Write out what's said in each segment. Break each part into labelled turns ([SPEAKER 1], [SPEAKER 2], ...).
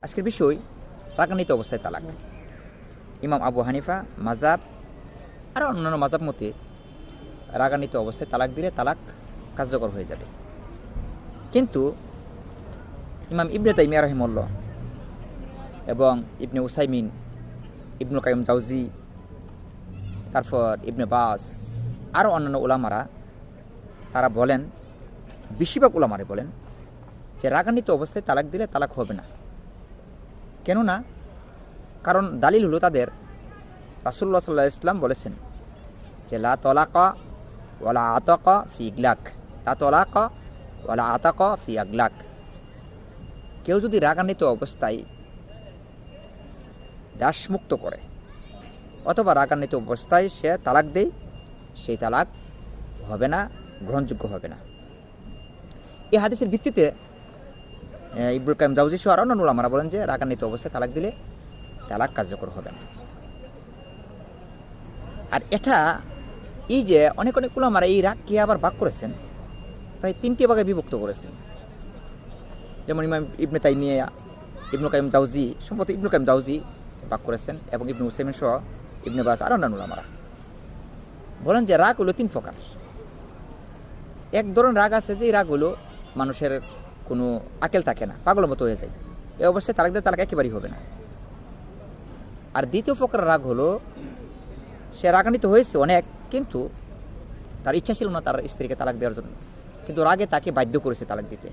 [SPEAKER 1] আজকের বিষয় রাগান্বিত অবস্থায় তালাক। ইমাম আবু হানিফা মাযহাব আর অন্যান্য মাযহাব মতে রাগান্বিত অবস্থায় তালাক দিলে তালাক কার্যকর হয়ে যাবে। কিন্তু ইমাম ইবনে তাইমিয়া রাহিমাহুল্লাহ এবং ইবনে উসাইমিন, ইবনুল কাইয়িম জাওজি, তারপর ইবনে বাস আরও অন্যান্য উলামারা তারা বলেন, বেশিরভাগ উলামারে বলেন যে রাগান্বিত অবস্থায় তালাক দিলে তালাক হবে না। কেননা কারণ দালিল হলো তাদের রাসূলুল্লাহ সাল্লাল্লাহু আলাইহি ওয়াসাল্লাম বলেছেন যে লা তালাকা ওয়ালা আতাকা ফি ইগলাক, লা তালাকা ওয়ালা আতাকা ফি আগলাক। কেউ যদি রাগান্বিত অবস্থায় দাসমুক্ত করে অথবা রাগান্বিত অবস্থায় সে তালাক দেয়, সেই তালাক হবে না, গ্রহণযোগ্য হবে না। এই হাদিসের ভিত্তিতে ইবনুল কাইয়িম জাওজি সহ আর অন্যান্য উলামারা বলেন যে রাগান্বিত অবস্থায় তালাক দিলে তালাক কার্যকর হবে না। আর এটা এই যে অনেক উলামারা এই রাগকে আবার ভাগ করেছেন, প্রায় 3টি ভাগে বিভক্ত করেছেন। যেমন ইমাম ইবনে তাইমিয়া, ইবনুল কাইয়িম জাওজি, সম্ভবত ইবনুল কাইয়িম জাওজি ভাগ করেছেন এবং ইবনে উসাইমিন সহ ইবনে বাস আর অন্যান্য উলামারা বলেন যে রাগ হলো 3 প্রকার। এক ধরনের রাগ আছে যে এই রাগগুলো মানুষের কোনো আকেল থাকে না, পাগলের মতো হয়ে যায়, এই অবস্থায় তালাক দিলে তালাক একেবারেই হবে না। আর দ্বিতীয় প্রকার রাগ হলো সে রাগান্বিত হয়েছে অনেক, কিন্তু তার ইচ্ছা ছিল না তার স্ত্রীকে তালাক দেওয়ার জন্য, কিন্তু রাগে তাকে বাধ্য করেছে তালাক দিতে।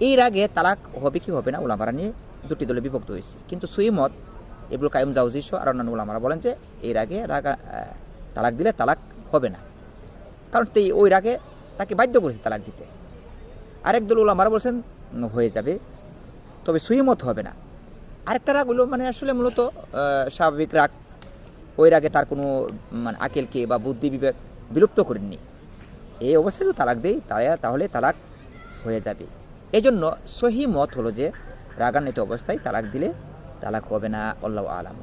[SPEAKER 1] এই রাগে তালাক হবে কি হবে না উলামারা নিয়ে 2টি দলে বিভক্ত হয়েছে। কিন্তু সহিহ মত ইবনুল কাইয়িম জাওজি সহ আর অন্যান্য উলামারা বলেন যে এই রাগে তালাক দিলে তালাক হবে না, কারণ ওই রাগে তাকে বাধ্য করেছে তালাক দিতে। আরেক দল উলামারা বলছেন হয়ে যাবে, তবে সহিহ মত হবে না। আরেকটা রাগ হলো মানে আসলে মূলত স্বাভাবিক রাগ, ওই রাগে তার কোনো মানে আকেলকে বা বুদ্ধি বিবেক বিলুপ্ত করেননি, এই অবস্থায় যদি তালাক দেয় তাহলে তালাক হয়ে যাবে। এই জন্য সহিহ মত হলো যে রাগান্বিত অবস্থায় তালাক দিলে তালাক হবে না। আল্লাহু আ'লাম।